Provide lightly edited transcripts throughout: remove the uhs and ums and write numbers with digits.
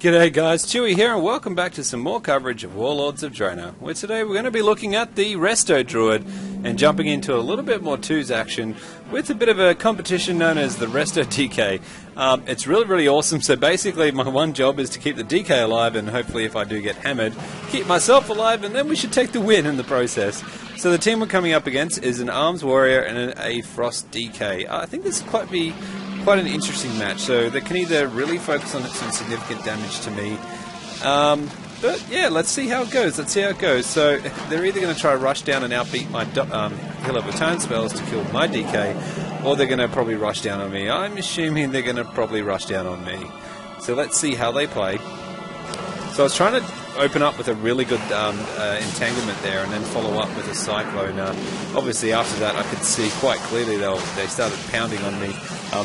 G'day guys, Chewy here and welcome back to some more coverage of Warlords of Draenor, where today we're going to be looking at the Resto Druid and jumping into a little bit more twos action with a bit of a competition known as the Resto DK. It's really awesome, so basically my one job is to keep the DK alive and hopefully if I do get hammered, keep myself alive and then we should take the win in the process. So the team we're coming up against is an Arms Warrior and a Frost DK. I think this will quite an interesting match, so they can either really focus on some significant damage to me, but yeah, let's see how it goes. So they're either going to try to rush down and outbeat my Hill of Return spells to kill my DK, or they're going to probably rush down on me. I'm assuming they're going to probably rush down on me. So let's see how they play. So I was trying to open up with a really good entanglement there and then follow up with a Cyclone. Obviously after that I could see quite clearly they started pounding on me.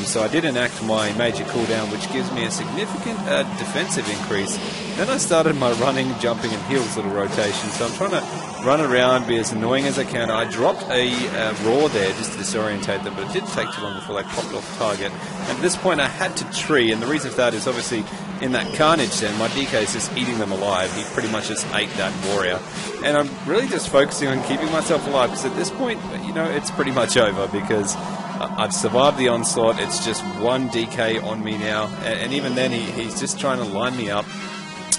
So I did enact my major cooldown, which gives me a significant defensive increase. Then I started my running, jumping and heals little rotation. So I'm trying to run around, be as annoying as I can. I dropped a Roar there just to disorientate them, but it didn't take too long before they popped off target. And at this point I had to tree, and the reason for that is obviously in that Carnage then, my DK is just eating them alive. He pretty much just ate that warrior. And I'm really just focusing on keeping myself alive, because at this point, you know, it's pretty much over, because I've survived the onslaught. It's just one DK on me now, and even then he's just trying to line me up,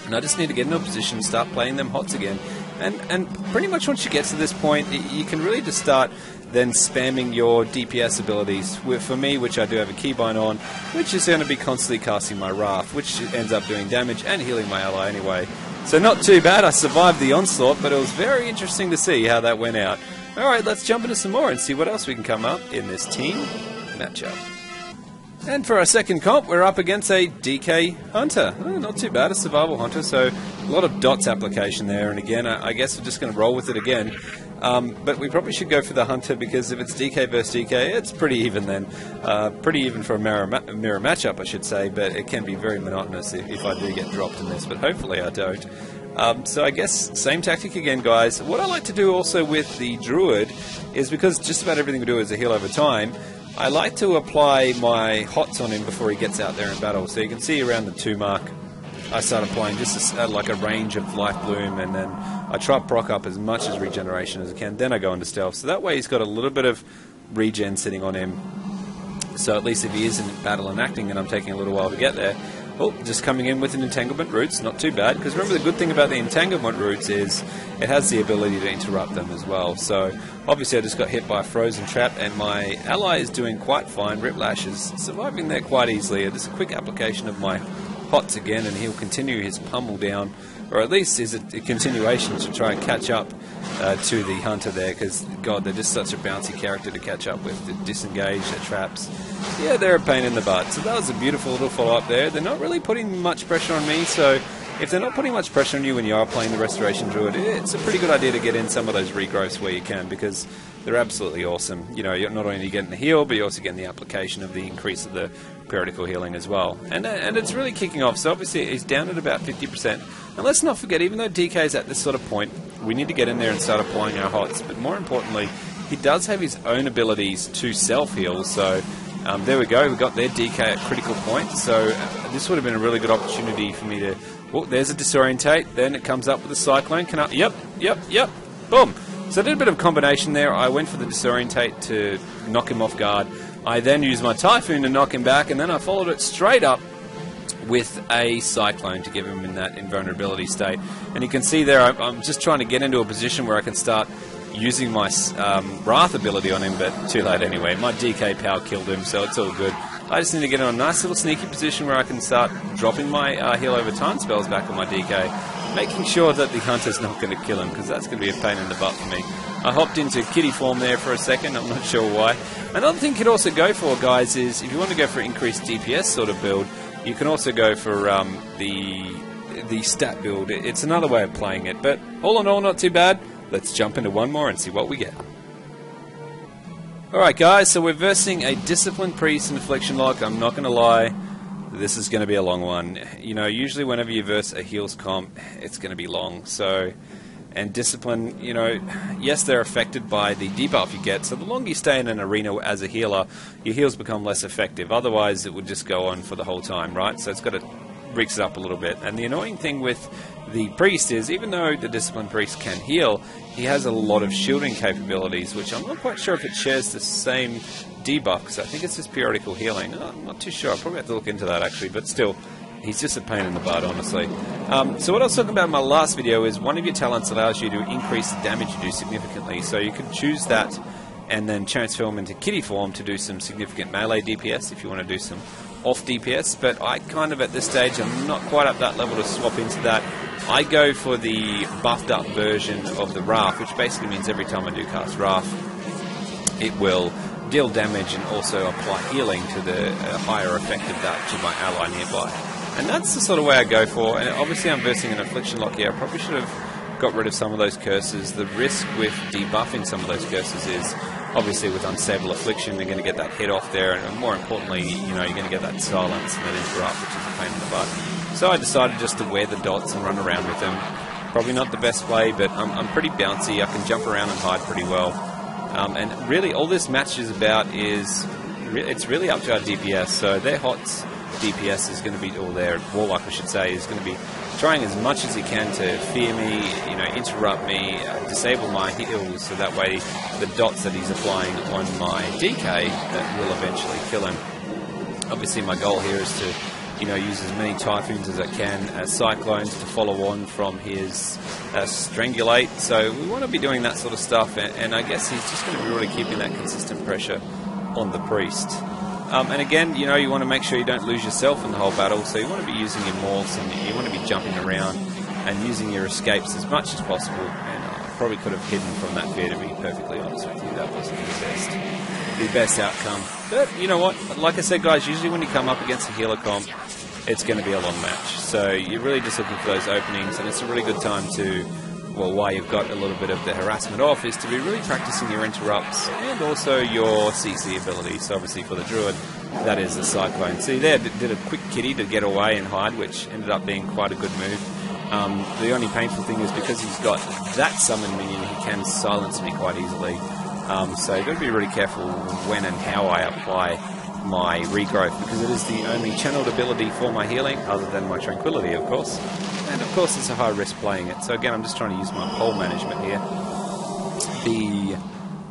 and I just need to get into a position, start playing them hots again, and pretty much once you get to this point, you can really just start then spamming your DPS abilities. For me, which I do have a Keybind on, which is going to be constantly casting my Wrath, which ends up doing damage and healing my ally anyway. So not too bad, I survived the onslaught, but it was very interesting to see how that went out. Alright, let's jump into some more and see what else we can come up in this team matchup. And for our second comp, we're up against a DK Hunter. Oh, not too bad, a Survival Hunter, so a lot of dots application there, and again, I guess we're just going to roll with it again. But we probably should go for the Hunter, because if it's DK versus DK, it's pretty even then. Pretty even for a mirror matchup, I should say, but it can be very monotonous if I do get dropped in this, but hopefully I don't. So I guess same tactic again, guys. What I like to do also with the Druid is, because just about everything we do is a heal over time, I like to apply my hots on him before he gets out there in battle. So you can see around the 2 mark, I start applying just like a range of Life Bloom, and then I try to proc up as much as regeneration as I can. Then I go into stealth. So that way he's got a little bit of regen sitting on him. So at least if he is in battle and acting, and I'm taking a little while to get there, oh, just coming in with an Entanglement Roots, not too bad, because remember the good thing about the Entanglement Roots is it has the ability to interrupt them as well. So obviously I just got hit by a Frozen Trap, and my ally is doing quite fine. Riplash is surviving there quite easily. Just a quick application of my hots again, and he'll continue his pummel down, or at least is a continuation to try and catch up to the Hunter there, because god, they're just such a bouncy character to catch up with. They disengage their traps. Yeah, they're a pain in the butt. So that was a beautiful little follow-up there. They're not really putting much pressure on me, so if they're not putting much pressure on you when you are playing the Restoration Druid, it's a pretty good idea to get in some of those regrowths where you can, because they're absolutely awesome. You know, you're not only getting the heal, but you're also getting the application of the increase of the periodical healing as well. And it's really kicking off. So obviously he's down at about 50%. And let's not forget, even though DK is at this sort of point, we need to get in there and start applying our hots. But more importantly, he does have his own abilities to self-heal. So there we go. We got their DK at critical point. So this would have been a really good opportunity for me to... Oh, there's a Disorientate. Then it comes up with a Cyclone. Can I... Yep. Boom. So I did a bit of a combination there. I went for the Disorientate to knock him off guard. I then used my Typhoon to knock him back, and then I followed it straight up with a Cyclone to give him in that invulnerability state. And you can see there, I'm just trying to get into a position where I can start using my Wrath ability on him, but too late anyway. My DK power killed him, so it's all good. I just need to get in a nice little sneaky position where I can start dropping my heal over time spells back on my DK, making sure that the Hunter's not going to kill him, because that's going to be a pain in the butt for me. I hopped into kitty form there for a second, I'm not sure why. Another thing you could also go for, guys, is if you want to go for increased DPS sort of build, you can also go for the stat build. It's another way of playing it, but all in all, not too bad. Let's jump into one more and see what we get. Alright guys, so we're versing a Disciplined Priest and Affliction Lock. I'm not going to lie, this is going to be a long one. You know, usually whenever you verse a heals comp, it's going to be long. So, and Discipline, you know, yes, they're affected by the debuff you get. So the longer you stay in an arena as a healer, your heals become less effective. Otherwise, it would just go on for the whole time, right? So it's got a rigs it up a little bit. And the annoying thing with the Priest is, even though the Disciplined Priest can heal, he has a lot of shielding capabilities, which I'm not quite sure if it shares the same debuff, because I think it's just periodical healing. I'm not too sure. I'll probably have to look into that, actually, but still, he's just a pain in the butt, honestly. So what I was talking about in my last video is one of your talents allows you to increase the damage you do significantly. So you can choose that and then transform into kitty form to do some significant melee DPS if you want to do some off DPS. But I kind of, at this stage, I'm not quite up that level to swap into that. I go for the buffed up version of the Wrath, which basically means every time I do cast Wrath, it will deal damage and also apply healing to the higher effect of that to my ally nearby. And that's the sort of way I go for. And obviously I'm versing an Affliction Lock here. I probably should have got rid of some of those curses. The risk with debuffing some of those curses is, obviously with Unstable Affliction, you're going to get that hit off there, and more importantly, you know, you're going to get that silence and that interrupt, which is a pain in the butt. So I decided just to wear the dots and run around with them. Probably not the best play, but I'm pretty bouncy. I can jump around and hide pretty well. And really, all this match is about is, it's really up to our DPS. So their HOTS DPS is going to be, or their Warlock, I should say, is going to be trying as much as he can to fear me, you know, interrupt me, disable my heals, so that way the dots that he's applying on my DK that will eventually kill him. Obviously my goal here is to, you know, use as many Typhoons as I can as Cyclones to follow on from his Strangulate. So we want to be doing that sort of stuff, and I guess he's just going to be really keeping that consistent pressure on the Priest. And again, you know, you want to make sure you don't lose yourself in the whole battle, so you want to be using your morphs and you want to be jumping around and using your escapes as much as possible. And I probably could have hidden from that fear, to be perfectly honest with you. That wasn't the best outcome. But you know what? Like I said, guys, usually when you come up against a healer comp, it's going to be a long match. So you're really just looking for those openings, and it's a really good time to, well, while you've got a little bit of the harassment off, is to be really practicing your interrupts and also your CC abilities. So obviously for the Druid, that is the Cyclone. See there, did a quick kitty to get away and hide, which ended up being quite a good move. The only painful thing is because he's got that summon minion, he can silence me quite easily. So you've got to be really careful when and how I apply my regrowth, because it is the only channeled ability for my healing, other than my Tranquility, of course. And of course it's a high risk playing it. So again, I'm just trying to use my pole management here. The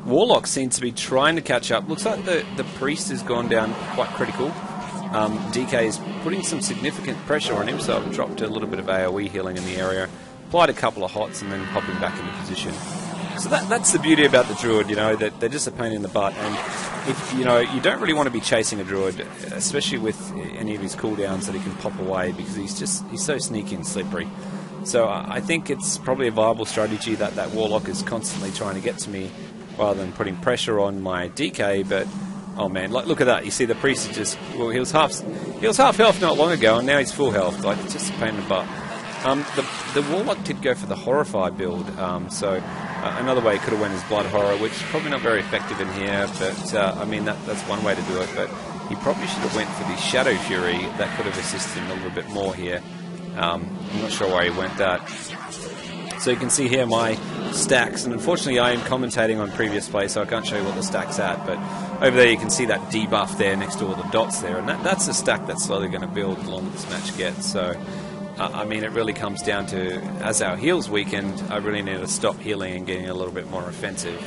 Warlock seems to be trying to catch up. Looks like the Priest has gone down quite critical. DK is putting some significant pressure on him, so I've dropped a little bit of AoE healing in the area, applied a couple of hots, and then hopping back into position. So that's the beauty about the Druid, you know, that they're just a pain in the butt. And if, you know, you don't really want to be chasing a Druid, especially with any of his cooldowns that he can pop away, because he's so sneaky and slippery. So I think it's probably a viable strategy that Warlock is constantly trying to get to me, rather than putting pressure on my DK. But oh man, look at that! You see the Priest is just, well, he was half health not long ago, and now he's full health. Like, it's just a pain in the butt. The Warlock did go for the Horrify build, so another way he could have went is Blood Horror, which is probably not very effective in here, but I mean, that's one way to do it. But he probably should have went for the Shadow Fury. That could have assisted him a little bit more here. I'm not sure why he went that. So you can see here my stacks, and unfortunately I am commentating on previous play, so I can't show you what the stack's at, but over there you can see that debuff there next to all the dots there, and that's a stack that's slowly going to build the longer this match gets. So I mean, it really comes down to, as our heals weakened, I really need to stop healing and getting a little bit more offensive.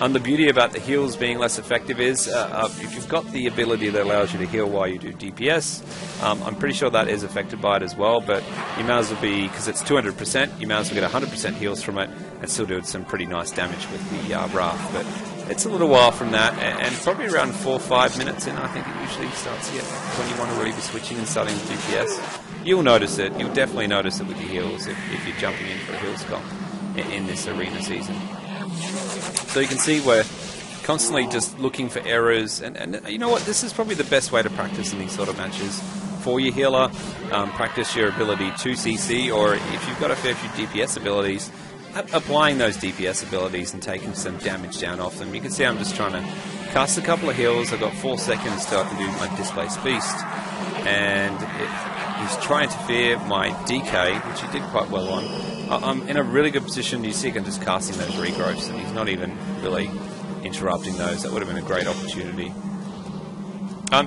The beauty about the heals being less effective is, if you've got the ability that allows you to heal while you do DPS, I'm pretty sure that is affected by it as well, but you might as well be, because it's 200%, you might as well get 100% heals from it and still do some pretty nice damage with the Wrath. But it's a little while from that, and probably around 4 or 5 minutes in, I think it usually starts to get, when you want to really be switching and starting with DPS. You'll notice it. You'll definitely notice it with your heals if you're jumping in for a heals comp in this arena season. So you can see we're constantly just looking for errors, and you know what, this is probably the best way to practice in these sort of matches for your healer. Practice your ability to CC, or if you've got a fair few DPS abilities, applying those DPS abilities and taking some damage down off them. You can see I'm just trying to cast a couple of heals. I've got 4 seconds till I can do my Displaced Beast, and he's trying to fear my DK, which he did quite well on. I'm in a really good position. You see I'm just casting those regrowths, and he's not even really interrupting those. That would have been a great opportunity.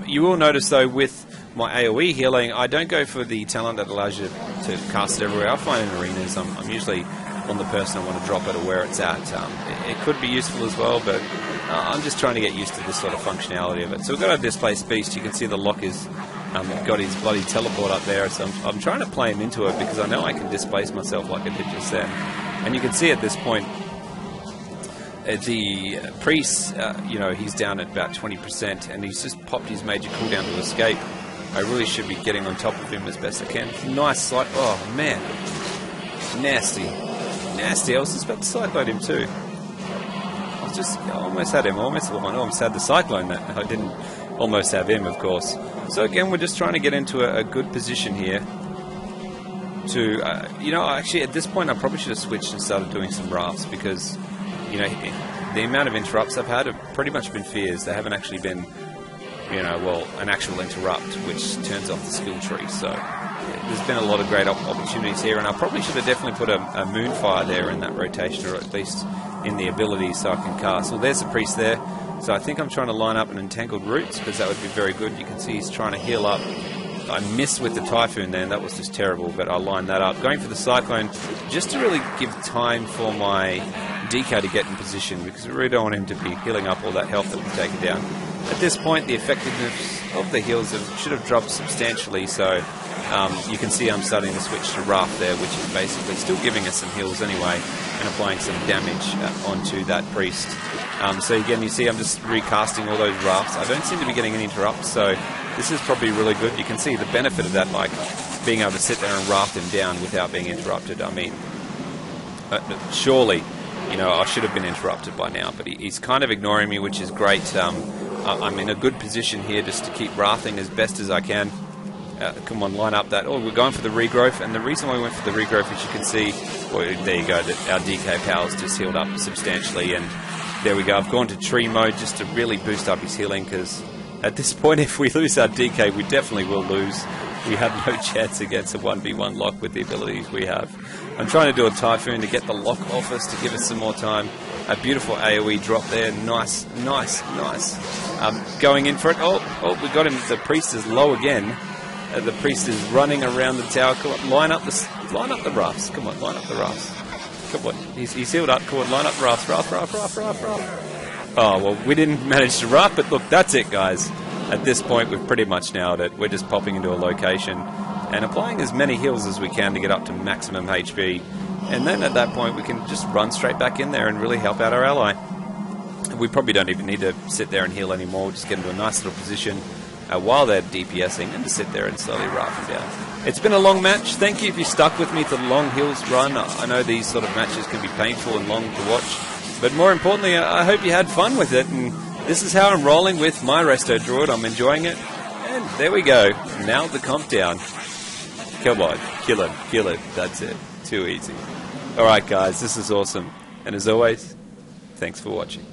You will notice, though, with my AoE healing, I don't go for the talent that allows you to cast it everywhere. I find in arenas, I'm usually on the person I want to drop it or where it's at. It could be useful as well, but I'm just trying to get used to this sort of functionality of it. So we've got our Displaced Beast. You can see the lock is got his bloody teleport up there, so I'm trying to play him into it because I know I can displace myself like I did just then. And you can see at this point, the priest, you know, he's down at about 20%, and he's just popped his major cooldown to escape. I really should be getting on top of him as best I can. Nice slide. Oh man, nasty, nasty. I was just about to cyclone him too. I almost had him. I almost had the cyclone. That I didn't almost have him, of course. So again, we're just trying to get into a good position here. To you know, actually at this point, I probably should have switched and started doing some rafts because, you know, the amount of interrupts I've had have pretty much been fears. They haven't actually been, you know, well, an actual interrupt, which turns off the skill tree. So there's been a lot of great opportunities here, and I probably should have definitely put a Moonfire there in that rotation, or at least in the ability, so I can cast. Well, there's the priest there. So I think I'm trying to line up an Entangled Roots, because that would be very good. You can see he's trying to heal up. I missed with the Typhoon then, that was just terrible, but I lined that up. Going for the Cyclone, just to really give time for my DK to get in position, because we really don't want him to be healing up all that health that we've taken down. At this point, the effectiveness of the heals should have dropped substantially, so you can see I'm starting to switch to Raft there, which is basically still giving us some heals anyway, and applying some damage onto that priest. So again, you see I'm just recasting all those rafts. I don't seem to be getting any interrupts, so this is probably really good. You can see the benefit of that, like being able to sit there and raft him down without being interrupted. I mean, surely, you know, I should have been interrupted by now, but he's kind of ignoring me, which is great. I'm in a good position here just to keep rafting as best as I can. Come on, line up that. Oh, we're going for the regrowth, and the reason why we went for the regrowth, as you can see, well, there you go, that our DK power's just healed up substantially, and there we go. I've gone to tree mode just to really boost up his healing, because at this point, if we lose our DK, we definitely will lose. We have no chance against a 1v1 lock with the abilities we have. I'm trying to do a Typhoon to get the lock off us, to give us some more time. A beautiful AoE drop there. Nice, nice, nice. Going in for it. Oh, we got him. The priest is low again. The priest is running around the tower. Come on, line up the rafts. Come on, line up the rafts. Come on, he's healed up. Come on, line up the rafts. Raft. Oh, well, we didn't manage to raft, but look, that's it, guys. At this point, we've pretty much nailed it. We're just popping into a location and applying as many heals as we can to get up to maximum HP. And then at that point, we can just run straight back in there and really help out our ally. We probably don't even need to sit there and heal anymore. We'll just get into a nice little position while they're DPSing, and just sit there and slowly raft them down. It's been a long match. Thank you if you stuck with me to the long hills run. I know these sort of matches can be painful and long to watch, but more importantly, I hope you had fun with it. And this is how I'm rolling with my Resto Druid. I'm enjoying it. And there we go. Now the comp down. Come on. Kill it. That's it. Too easy. Alright guys, this is awesome. And as always, thanks for watching.